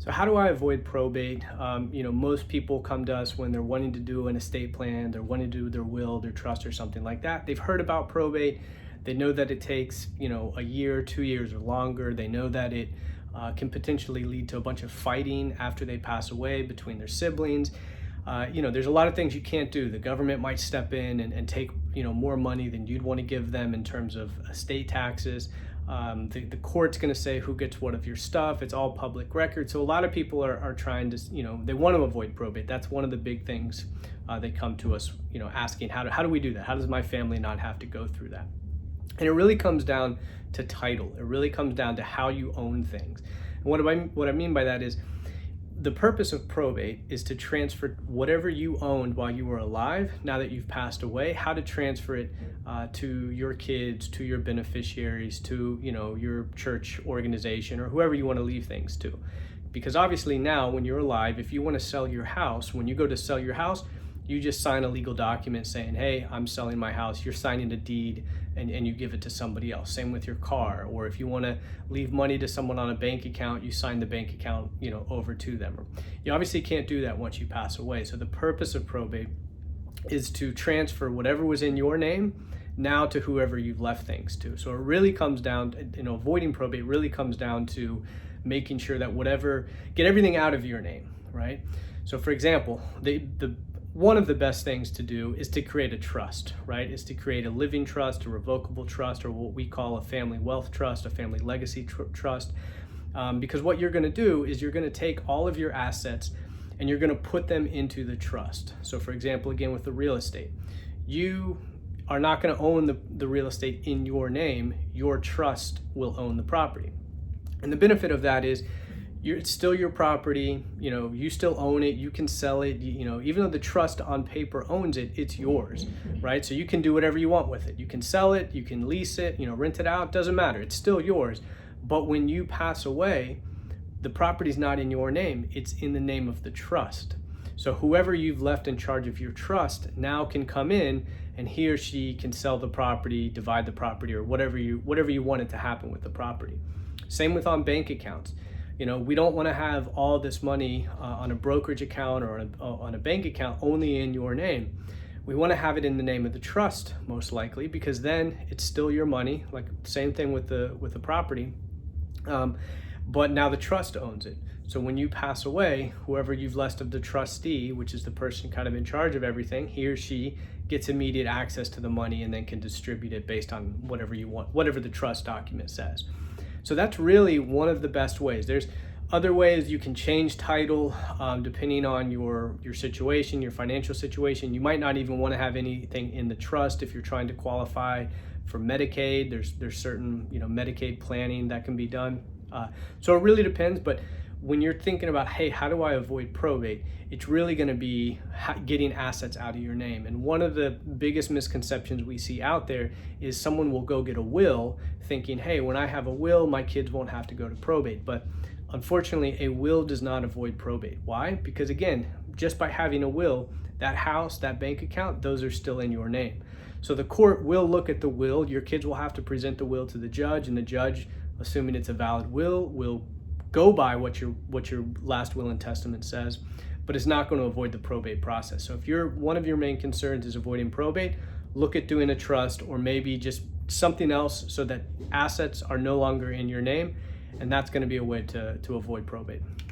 So how do I avoid probate? Most people come to us when they're wanting to do an estate plan, they're wanting to do their will, their trust, or something like that. They've heard about probate. They know that it takes, a year, 2 years, or longer. They know that it can potentially lead to a bunch of fighting after they pass away between their siblings. There's a lot of things you can't do. The government might step in and take, more money than you'd want to give them in terms of estate taxes. The court's going to say who gets what of your stuff. It's all public record. So a lot of people are trying to, they want to avoid probate. That's one of the big things they come to us, asking how do we do that? How does my family not have to go through that? And it really comes down to title. It really comes down to how you own things. And what I mean by that is the purpose of probate is to transfer whatever you owned while you were alive, now that you've passed away, how to transfer it to your kids, to your beneficiaries, to your church organization, or whoever you want to leave things to. Because obviously now when you're alive, if you want to sell your house, when you go to sell your house, you just sign a legal document saying, hey, I'm selling my house. You're signing a deed and you give it to somebody else. Same with your car. Or if you want to leave money to someone on a bank account, you sign the bank account, over to them. You obviously can't do that once you pass away. So the purpose of probate is to transfer whatever was in your name now to whoever you've left things to. So it really comes down, avoiding probate really comes down to making sure that get everything out of your name, right? So for example, one of the best things to do is to create a trust, right? Is to create a living trust, a revocable trust, or what we call a family wealth trust, a family legacy trust. Because what you're going to do is you're going to take all of your assets and you're going to put them into the trust. So for example, again, with the real estate, you are not going to own the real estate in your name. Your trust will own the property. And the benefit of that is it's still your property, you still own it, you can sell it, even though the trust on paper owns it, it's yours, right? So you can do whatever you want with it. You can sell it, you can lease it, rent it out, doesn't matter, it's still yours. But when you pass away, the property's not in your name, it's in the name of the trust. So whoever you've left in charge of your trust now can come in and he or she can sell the property, divide the property, or whatever you want it to happen with the property. Same with on bank accounts. We don't want to have all this money on a brokerage account or on a bank account only in your name. We want to have it in the name of the trust, most likely, because then it's still your money. Like same thing with the property, but now the trust owns it. So when you pass away, whoever you've left of the trustee, which is the person kind of in charge of everything, he or she gets immediate access to the money and then can distribute it based on whatever you want, whatever the trust document says. So that's really one of the best ways. There's other ways you can change title depending on your situation, your financial situation. You might not even want to have anything in the trust if you're trying to qualify for Medicaid. There's certain Medicaid planning that can be done. So it really depends. But when you're thinking about, hey, how do I avoid probate? It's really going to be getting assets out of your name. And one of the biggest misconceptions we see out there is someone will go get a will thinking, hey, when I have a will, my kids won't have to go to probate. But unfortunately, a will does not avoid probate. Why? Because again, just by having a will, that house, that bank account, those are still in your name. So the court will look at the will. Your kids will have to present the will to the judge, and the judge, assuming it's a valid will go by what your last will and testament says, but it's not going to avoid the probate process. So if one of your main concerns is avoiding probate, look at doing a trust or maybe just something else so that assets are no longer in your name, and that's going to be a way to avoid probate.